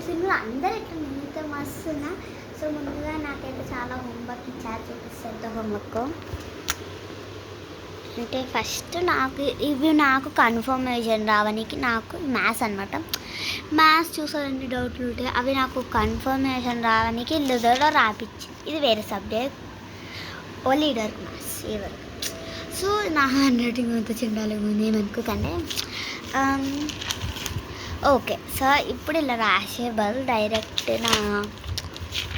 Cinema అందరూ ఇట్లా నీతో మస్తున్నా. సో ముందుగా నాకైతే చాలా హోంవర్క్ ఇచ్చారు, చూపిస్తే హోంవర్క్ అంటే ఫస్ట్ నాకు కన్ఫర్మేషన్ రావడానికి నాకు మ్యాథ్స్ అనమాట. మ్యాథ్స్ చూసారంటే డౌట్లు ఉంటాయి, అవి నాకు కన్ఫర్మేషన్ రావడానికి లీడర్లో రాపించింది. ఇది వేరే సబ్జెక్ట్, ఓ లీడర్ మ్యాథ్స్ ఎవరు. సో నా హ్యాండ్ రైటింగ్ అంతా చెండాలి ఏమనుకోకండి. ఓకే, సో ఇప్పుడు ఇలా రాసే బదులు డైరెక్ట్ నా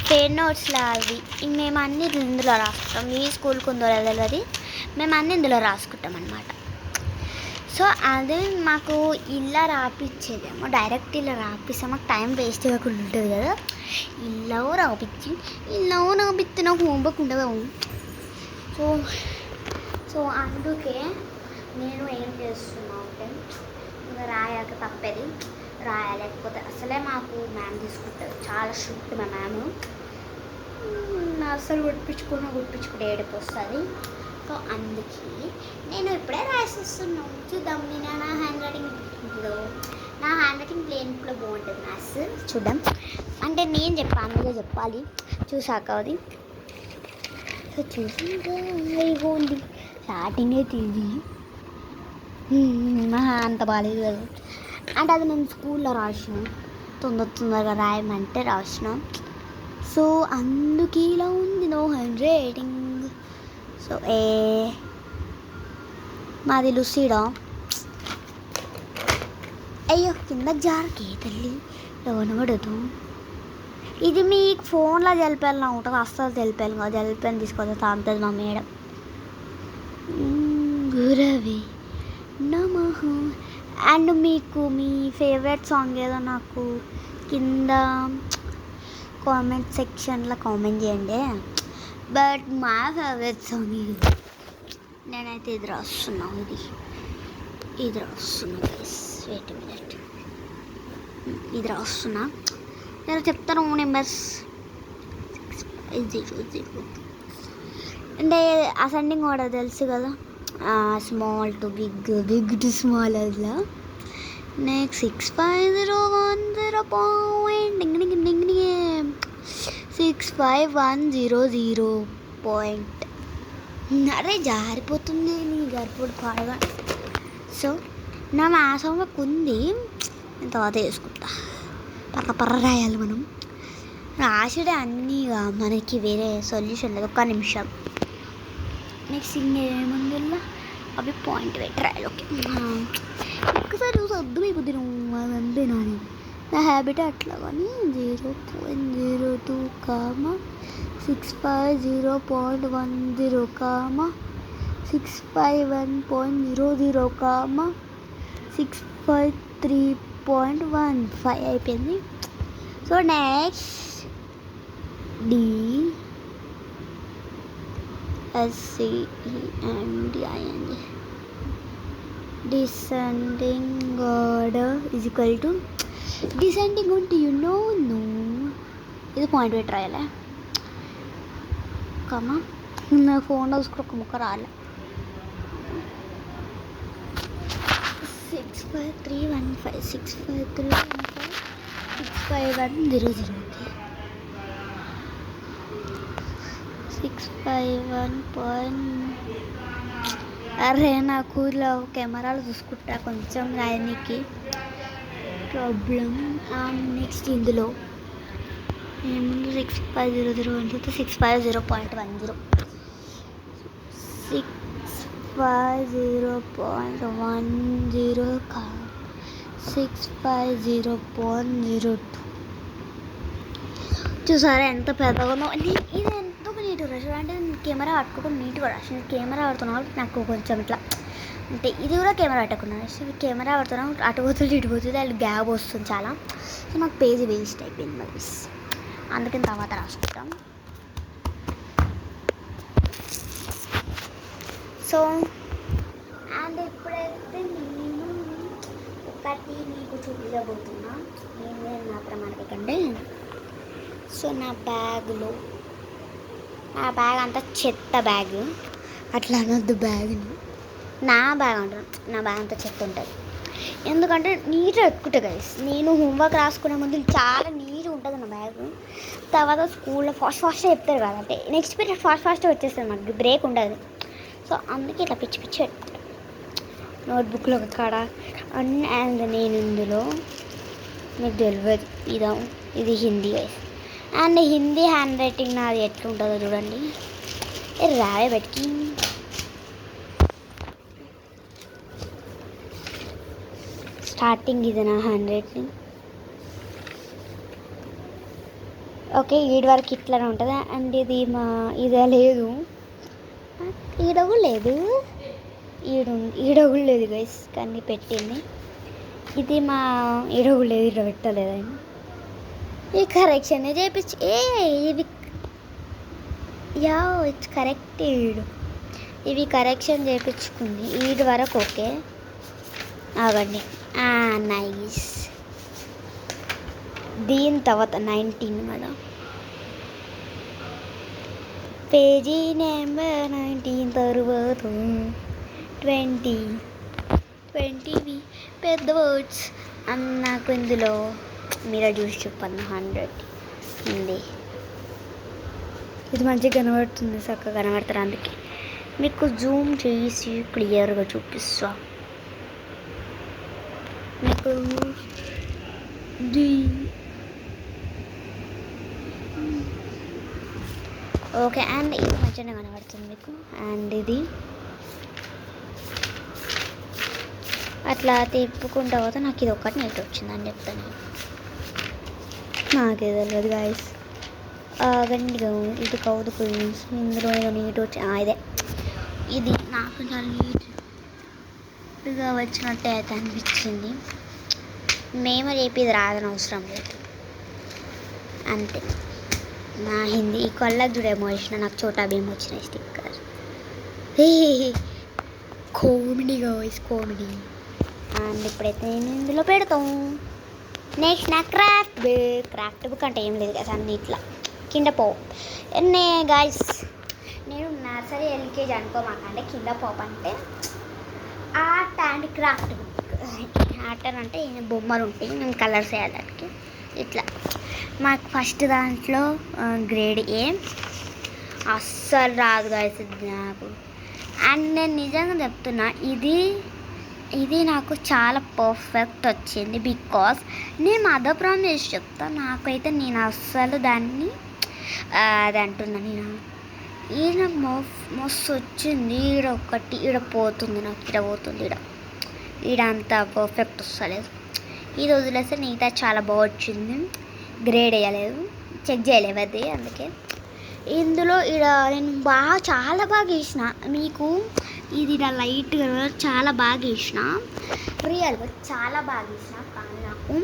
పెయిన్ నోట్స్లో అవి మేము అన్నీ ఇందులో రాసుకుంటాం. మీ స్కూల్కి ఉందో తెలియదు, మేము అన్నీ ఇందులో రాసుకుంటాం అన్నమాట. సో అదే మాకు ఇలా రాపించేదేమో, డైరెక్ట్ ఇలా రాపిస్తే మాకు టైం వేస్ట్ కాకుండా ఉంటుంది కదా. ఇలా రాపించి నాకు హోంవర్క్ ఉండదు. సో అందుకే నేను ఏం చేస్తున్నా అంటే ఇంకా రాయాక తప్పేది రాయలేకపోతే అసలే మాకు మ్యామ్ తీసుకుంటుంది, చాలా స్ట్రిక్ట్ మా మ్యామ్. అసలు గుర్పించుకుంటే ఏడుపు వస్తుంది. సో అందుకే నేను ఇప్పుడే రాసేస్తున్నాను. చూద్దాం నేను నా హ్యాండ్ రైటింగ్ ప్లేన్లో బాగుంటుంది మ్యాథ్స్. చూద్దాం అంటే నేను అందులో చెప్పాలి చూసాక అది. సో చూసి ఇగోండి స్టార్టింగ్ అయితే ఇది అంత బాగాలేదు కదా. అంటే అది నేను స్కూల్లో రాసిన, తొందరగా రాయమంటే రాసిన. సో అందుకే ఇలా ఉంది నో హ్యాండ్ రైటింగ్. సో మాది లుసీడా. అయ్యో కింద జారకే తల్లి లోనబడదు. ఇది మీకు ఫోన్లో తెలిపాను ఉంటుంది, అస్సలు తెలిపాను కదా. తెలిపాను తీసుకోవచ్చు తాగుతుంది మా మేడం. గురవి నమః. అండ్ మీకు మీ ఫేవరెట్ సాంగ్ ఏదో నాకు కింద కామెంట్ సెక్షన్లో కామెంట్ చేయండి. బట్ మా ఫేవరెట్ సాంగ్ ఇది. నేనైతే ఇది రాస్తున్నా వెయిట్ మినిట్. ఇది రాస్తున్నా, నేను చెప్తాను నెంబర్స్ 650. అంటే అసెండింగ్ ఆర్డర్ తెలుసు కదా, small to big, big to small. అట్లా నెక్స్ట్ 65100.6510 పాయింట్. అరే జారిపోతుంది నీ గర్భుడు పాడగా. సో నా మ్యాథ్స్ హోంవర్క్ ఉంది, నేను తర్వాత వేసుకుంటా. పర్ర రాయాలి మనం. రాసిడే అన్నీగా మనకి వేరే సొల్యూషన్ లేదు. ఒక్క నిమిషం. నెక్స్ట్ ఇంకేముంది అవి పాయింట్ పెట్టి రాయాలి. ఓకే ఒక్కసారి చూసి అర్థమైపోద్ది నువ్వు అదంతే నాని. నా హ్యాబిట్ అట్లా. కానీ 0.02, 650.10, 651.00, 653.15 అయిపోయింది. So next DSCENDING descending order is equal to descending ఉంటే no ఇది పాయింట్ పెట్టి రాయాలి. కమా నా ఫోన్ చూసుకుని ఒక ముక్క రాలే. 65315 65100 651. అరే నాకు ఇలా కెమెరాలు చూసుకుంటా కొంచెం రాయడానికి ప్రాబ్లం. నెక్స్ట్ ఇందులో ఏముంది 65001 650.10 650.10 650.02. చూసారా ఎంత పెద్దగానో. ఇది ఎంతో నీట్గా రాశారు. అంటే కెమెరా పట్టుకోవడం నీట్గా రాసింది. కెమెరా పడుతున్నావు నాకు కొంచెం ఇట్లా అంటే ఇది కూడా కెమెరా పట్టుకున్నాను. కెమెరా పడుతున్నావు అటు పోతుంది ఇటు పోతుంది, అది గ్యాప్ వస్తుంది చాలా. సో నాకు పేజీ వేస్ట్ అయిపోయింది మరి, అందుకని తర్వాత రాసుకుంటాం. సో అండ్ ఇప్పుడైతే నేను ఒకటి మీకు చూపించబోతున్నా. నేను మాత్రం అడగకండి. సో నా బ్యాగ్ అంతా చెత్త బ్యాగ్. అట్లా అనొద్దు బ్యాగ్ని. నా బ్యాగ్ అంటాను, నా బ్యాగ్ అంతా చెత్త ఉంటుంది. ఎందుకంటే నీట్గా పెట్టుకుంటా గైస్. నేను హోంవర్క్ రాసుకునే ముందు చాలా నీట్గా ఉంటుంది నా బ్యాగ్. తర్వాత స్కూల్లో ఫాస్ట్గా చెప్తారు కదా, అంటే నెక్స్ట్ పీరియడ్ ఫాస్ట్గా వచ్చేస్తుంది, మనకి బ్రేక్ ఉండదు. సో అందుకే ఇట్లా పిచ్చి పెట్టుకుంటాను నోట్బుక్లో కాడ అన్నీ. అండ్ నేను ఇందులో మీకు తెలియదు ఇది Hindi guys. And Hindi hand writing నాది ఎట్లుంటుందో చూడండి. రావే బట్కి స్టార్టింగ్ ఇది నా హ్యాండ్ రైటింగ్. ఓకే, ఈడ వరకు ఇట్లానే ఉంటుంది. అండ్ ఇది ఇదే లేదు, ఈడగు లేదు, ఈడగు లేదు గైస్, కానీ పెట్టింది. ఇది ఈడగు లేదు, ఈడ పెట్టలేదని ఈ కరెక్షన్ చేయించి ఇవి ఇట్స్ కరెక్ట్. ఇవి కరెక్షన్ చేయించుకుంది ఈడు వరకు. ఓకే అవండి నైస్. దీని తర్వాత 19 కదా, పేజీ నెంబర్ 19 తర్వాత 20 పెద్ద వర్డ్స్ అని నాకు ఇందులో మీరు చూసి చెప్పండి. 100 ఉంది. ఇది మంచిగా కనబడుతుంది, చక్కగా కనబడుతుంది, అందుకే మీకు జూమ్ చేసి క్లియర్గా చూపిస్తా. మీకు ఓకే. అండ్ ఇది మంచిగా కనబడుతుంది మీకు. అండ్ ఇది అట్లా తిప్పుకుంటా పోతే నాకు ఇది ఒక్కటి నీట్ వచ్చిందని చెప్తాను. నాకే తెలియదు గాయస్. గండిగా ఇది కౌదుకు ఇందులో ఏదో నీట్ వచ్చి ఇదే. ఇది నాకు చాలా నీట్గా వచ్చినట్టే అయితే అనిపించింది. మేము రేపు ఇది రాదని అవసరం లేదు, అంతే. నా హిందీ ఈ కళ్ళకు చూడేమో వచ్చిన, నాకు చోటా భీమ్ వచ్చిన స్టిక్కర్. కామెడీగా వాయిస్ కామెడీ. అండ్ ఇప్పుడైతే నేను ఇందులో పెడతాం. నెక్స్ట్ నా క్రాఫ్ట్ బుక్ అంటే ఏం లేదు కదా, అన్ని ఇట్లా కింద పోవు. గాయస్ నేను నర్సరీ ఎల్కేజీ అనుకోమాకంటే కింద పోపు అంటే art and craft book. Art అంటే బొమ్మలు ఉంటాయి, నేను కలర్స్ వేయడానికి ఇట్లా. మాకు ఫస్ట్ దాంట్లో గ్రేడ్ ఏ అస్సలు రాదు గాయస్ నాకు. అండ్ నేను నిజంగా చెప్తున్నా, ఇది నాకు చాలా పర్ఫెక్ట్ వచ్చింది. బికాస్ నేను మదర్ ప్రామిస్ చెప్తాను, నాకైతే నేను అస్సలు దాన్ని అది అంటున్నా, నేను ఇది నాకు మస్తు వచ్చింది. ఈడ పోతుంది, నాకు ఈడ పోతుంది, ఈడ అంత పర్ఫెక్ట్ వస్తలేదు. ఇది వదిలేస్తే మిగతా చాలా బాగా వచ్చింది. గ్రేడ్ వేయలేదు, చెక్ చేయలేదు అది, అందుకే. ఇందులో నేను చాలా బాగా వేసిన. మీకు ఇది లైట్గా చాలా బాగా వేసిన, రియల్గా చాలా బాగా వేసిన. కానీ నాకు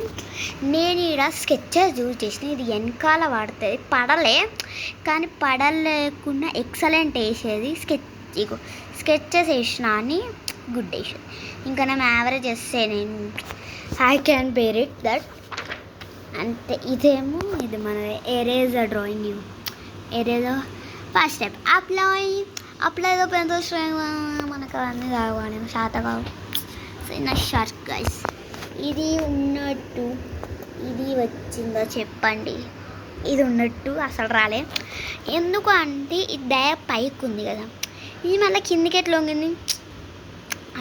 నేను స్కెచెస్ యూజ్ చేసిన. ఇది వెనకాల పడుతుంది, పడలే, కానీ పడలేకుండా ఎక్సలెంట్ వేసేది. స్కెచెస్ వేసిన అని గుడ్ వేసేది. ఇంకా నేను యావరేజ్ వేస్తే నేను I can bear it that. అంటే ఇదేమో ఇది మన eraser drawing. Eraser first step అప్లైలో పెన్తో మనకు అన్నీ కావాలి, శాత కావు. చిన్న షార్ట్ గైస్. ఇది ఉన్నట్టు ఇది వచ్చిందో చెప్పండి. ఇది ఉన్నట్టు అసలు రాలే. ఎందుకు అంటే ఇది దయ పైకి ఉంది కదా, ఇది మళ్ళీ కిందికి ఎట్లా వంగింది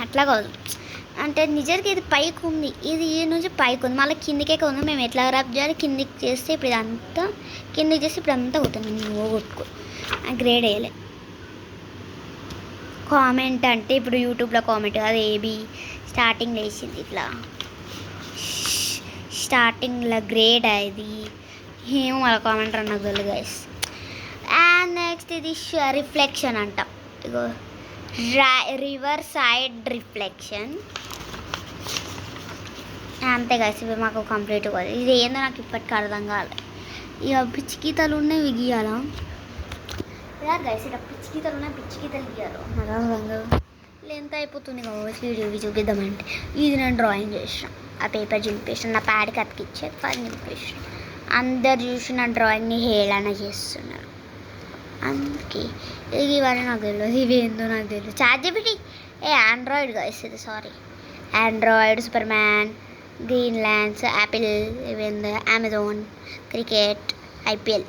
అట్లా కాదు. అంటే నిజానికి ఇది పైకి ఉంది, ఇది ఈ నుంచి పైకి ఉంది, మళ్ళీ కిందికే ఉంది. మేము ఎట్లా రబ్ చేయాలి, కిందికి చేస్తే ఇప్పుడు ఇదంతా కిందికి చేస్తే ఇప్పుడు అంతా అవుతుంది. నువ్వు కొట్టుకో గ్రేడ్ వేయలే. కామెంట్ అంటే ఇప్పుడు యూట్యూబ్లో కామెంట్ కాదు, ఏబీ స్టార్టింగ్ వేసింది ఇట్లా, స్టార్టింగ్లో గ్రేడ్ అది ఏమో మళ్ళీ కామెంట్ నాకు తెలియదు గైస్. అండ్ నెక్స్ట్ ఇది రిఫ్లెక్షన్ అంట, ఇగో రివర్ సైడ్ రిఫ్లెక్షన్. అంతే గైస్, ఇవి మాకు కంప్లీట్ కాదు. ఇది ఏందో నాకు ఇప్పటికీ అర్థం కాలేదు. ఇక పిచ్చి గీతలు ఉన్నాయి, గీయాలా గైస్? ఇక పిచ్చి గీతలు ఉన్నాయి, పిచ్చి గీతలు గీయాలి. నాకు అర్థం కాదు. లెంత్ అయిపోతుంది కాబట్టి వీడియో చూపిద్దామంటే ఇది నేను డ్రాయింగ్ చేసిన, ఆ పేపర్ చింపేసిన, నా ప్యాడ్కి అతికిచ్చేది పని చింపేసిన. అందరు చూసి నా డ్రాయింగ్ని హేళన చేస్తున్నారు. అందుకే ఇవన్నీ నాకు తెలియదు, ఇవి ఏందో నాకు తెలియదు. చాట్ జీపీటీ ఆండ్రాయిడ్ గైస్ ఇది, sorry Android, Superman, Greenlands, Apple, even Amazon, cricket, IPL,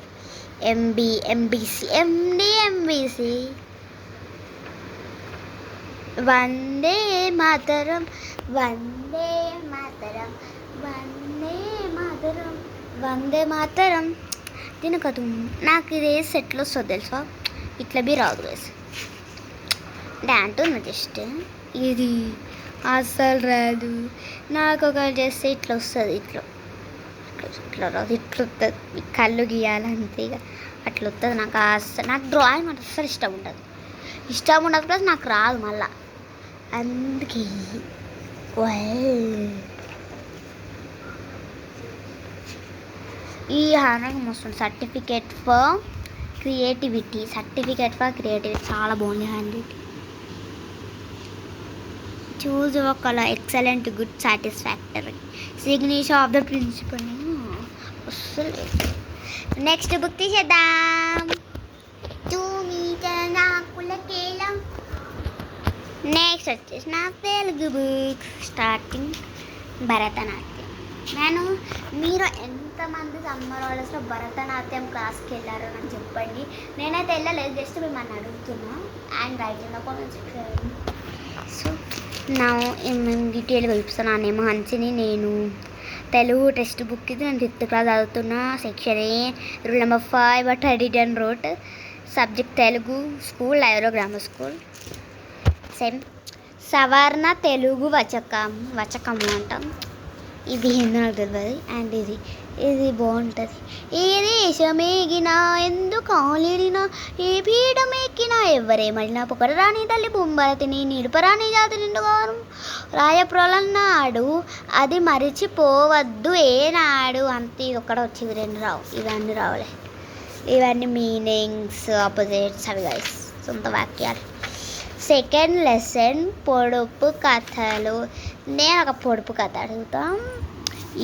MBC, MBC, Vande Mataram, Vande Mataram, Vande Mataram, Vande Mataram. దీని కదు నాకు ఇది సెట్లో వస్తుంది తెలుసా, ఇట్లా బి రాదు వేసి అంటే అంటున్నా జస్ట్. ఇది అస్సలు రాదు నాకు. ఒకవేళ చేస్తే ఇట్లా వస్తుంది, ఇట్లా ఇట్లా రాదు, ఇట్లా వస్తుంది. కళ్ళు గీయాలంతే ఇక అట్లా వస్తుంది నాకు. అస్సలు నాకు డ్రాయింగ్ అంటే అస్సలు ఇష్టం ఉండదు ప్లస్ నాకు రాదు మళ్ళా. అందుకే ఈ హానర్ మస్తు సర్టిఫికేట్ ఫర్ క్రియేటివిటీ చాలా బాగుంది. హ్యాండ్ చూజ్ ఒక colour excellent, good, satisfactory, signature of the principal. వస్తుంది. నెక్స్ట్ బుక్ తీసేద్దాం. నెక్స్ట్ వచ్చేసి నా తెలుగు బుక్ స్టార్టింగ్ భరతనాట్యం. మీరు ఎంతమంది సమ్మర్ హాలిడేస్లో భరతనాట్యం క్లాస్కి వెళ్ళారో నాకు చెప్పండి. నేనైతే వెళ్ళలేదు, జస్ట్ మిమ్మల్ని అడుగుతున్నా. And right in the comment section. So నా మేము డీటెయిల్గా చూపిస్తున్నానేమో హన్సిని. నేను తెలుగు టెక్స్ట్ బుక్ ఇది నేను 5th క్లాస్ చదువుతున్నా. Section A, rule number 5, but I didn't wrote. Subject Telugu, school లైవ్లో గ్రామర్ స్కూల్. సేమ్ సవర్ణ తెలుగు వచకము అంటాం. ఇది ఏందో నాకు తెలియదు. అండ్ ఇది బాగుంటుంది. ఏ దేశమేగినా ఎందుకు ఆలేడినా, ఏ పీఠమెక్కినా, ఎవరేమడినా పొగరరాని తల్లి బొంబరతిని, నిలుపరాని జాతి నిండుగాను రాయప్రలన్నాడు, అది మరిచిపోవద్దు ఏనాడు. అంతే. ఇది ఒక్కడ వచ్చేది, 2 రావు. ఇవన్నీ రావులే. ఇవన్నీ మీనింగ్స్, ఆపోజిట్స్ అవి గైస్, సొంత వాక్యాలు. సెకండ్ లెసన్ పొడుపు కథలు. నేను ఒక పొడుపు కథ అడుగుతాం.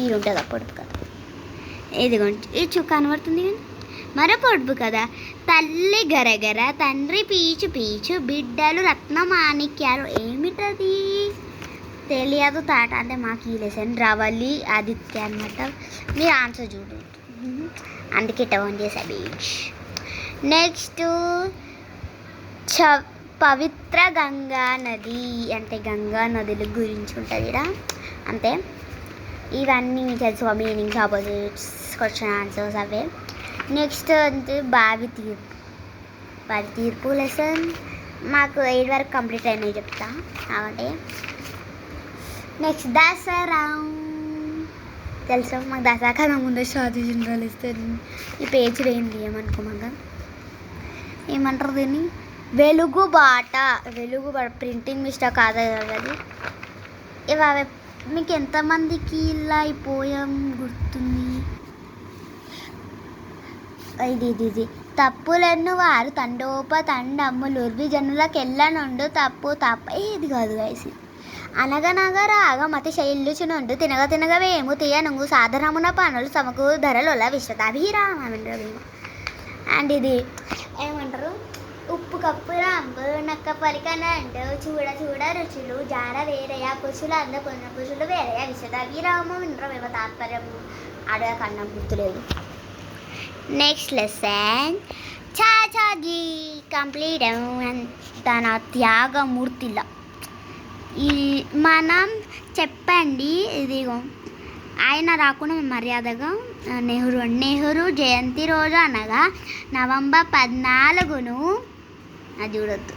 ఇది ఉంటుంది ఆ పొడుపు కథ. ఇదిగోండి, ఇది కనబడుతుంది కానీ మరో పొడుపు కథ. తల్లి గరగర, తండ్రి పీచు పీచు, బిడ్డలు రత్నమాణిక్యాలు. ఏమిటది తెలియదు. తాట అంటే మాకు ఈ లెసన్ రవలి ఆదిత్య అనమాట. మీరు ఆన్సర్ చూడండి, అందుకే టౌన్ చేసా బీచ్. నెక్స్ట్ పవిత్ర గంగా నది, అంటే గంగా నదుల గురించి ఉంటుంది ఇక్కడ. అంతే. ఇవన్నీ తెలుసు, మీనింగ్స్, ఆపోజిట్స్, క్వశ్చన్ ఆన్సర్స్ అవే. నెక్స్ట్ అంటే బావి తీర్పు లెసన్. మాకు 8 వరకు కంప్లీట్ అయినాయి చెప్తా కాబట్టి. నెక్స్ట్ దసరా. తెలుసు మాకు దసరా కన్నా ముందే స్వాతి జనరల్ ఇస్తారు. ఈ పేజీలు ఏంటి ఏమనుకోమాక ఏమంటారు దీన్ని, వెలుగుబాట ప్రింటింగ్ మిస్టేక్ కాదు అది. ఇవి మీకు ఎంతమందికి ఇలా అయిపోయాం గుర్తుంది. ఇది తప్పులెన్ను వారు తండోపతండమ్ములుర్వి జనులకెళ్ళనుండు తప్పు ఇది కాదు గైసి. అనగనగా రాగమతి శైల్యుచునుండు తినగ తినగవేము తీయనుంగు సాధనమున పనులు సమకు ధరలుల విశ్వతాభిరామేంద్రభీమ. అండ్ ఇది ఏమంటారు, ఉప్పు కప్పు రాంబు నక్క పలికనండు చూడ చూడ రుచులు జార వేరయ పురుషులు అందకున్న పురుషులు వేరయ విశ్వతాభిరామేంద్రభీమ. తాత్పర్యము అడగ కన్నం గుర్తులేదు. Next lesson Chachaji complete. తన త్యాగమూర్తిలా ఈ మనం చెప్పండి. ఇదిగో ఆయన రాకుండా మర్యాదగా నెహ్రూ జయంతి రోజు అనగా నవంబర్ 14ను అది చూడొద్దు.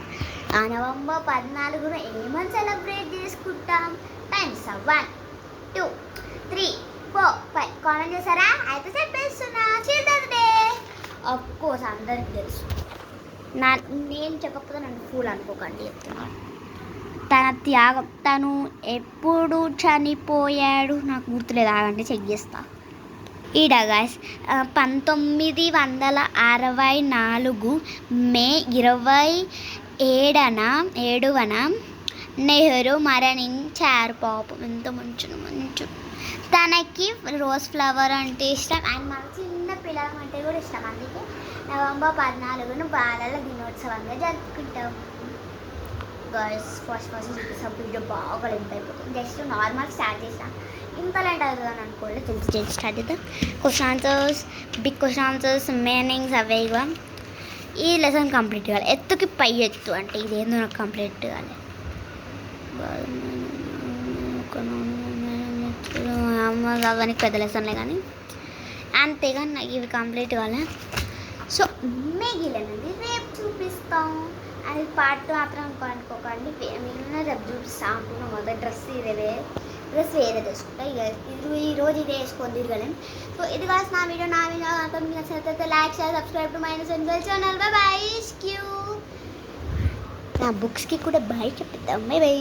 ఆ నవంబర్ 14ను ఏమని సెలబ్రేట్ చేసుకుంటాం? టైమ్స్ 1 2 3 4 5 కామెంట్ చేశారా? అయితే చెప్పేస్తున్నా, చిల్డ్రన్స్ డే. ఆఫ్ కోర్స్ అందరికి తెలుసు. నేను చెప్పకపోతే నన్ను ఫూల్ అనుకోకండి చెప్తున్నాను. తన త్యాగం, తను ఎప్పుడు చనిపోయాడు నాకు గుర్తులేదు, ఆగండి చెక్ చేస్తా. ఈడ గైస్ 1964 మే 27న నెహ్రూ మరణించారు. పాపం ఎంత మంచు. తనకి రోజ్ ఫ్లవర్ అంటే ఇష్టం అండ్ మన చిన్న పిల్లల అంటే కూడా ఇష్టం. అందుకే నవంబర్ 14ను బాలల దినోత్సవంగా జరుపుకుంటాం. గాయస్ ఫస్ట్ చూపిస్తాం వీడియో బాగా లెంత్ అయిపోతుంది. జస్ట్ నార్మల్ స్టార్ట్ చేస్తాం, ఇంత లెంత్ అవుతుంది అని అనుకోండి. జల్దీ స్టార్ట్ చేద్దాం. Question answers, big question answers, meanings అవే. ఇక ఈ లెసన్ కంప్లీట్ కావాలి. ఎత్తుకి పై ఎత్తు అంటే ఇదేందో నాకు కంప్లీట్ కావాలి. అవన్నీ పెద్ద లెసన్లే కానీ అంతేగా నాకు ఇవి కంప్లీట్ కావాలి. సో మిగిలినది రేపు చూపిస్తాం. అది పార్ట్ మాత్రం అనుకోకండి, మిగిలిన రేపు చూపిస్తా అంటున్నాం. మొదటి డ్రెస్ వేరే తెచ్చుకుంటా. ఇక ఈరోజు ఇదే వేసుకొని తిరగలేం. సో ఇది కాదు నా వీడియో కనుక మీకు నచ్చినట్లయితే like, share, subscribe to minus channel. Bye క్యూ. నా బుక్స్కి కూడా బాయ్ చెప్పిద్దాం. By by.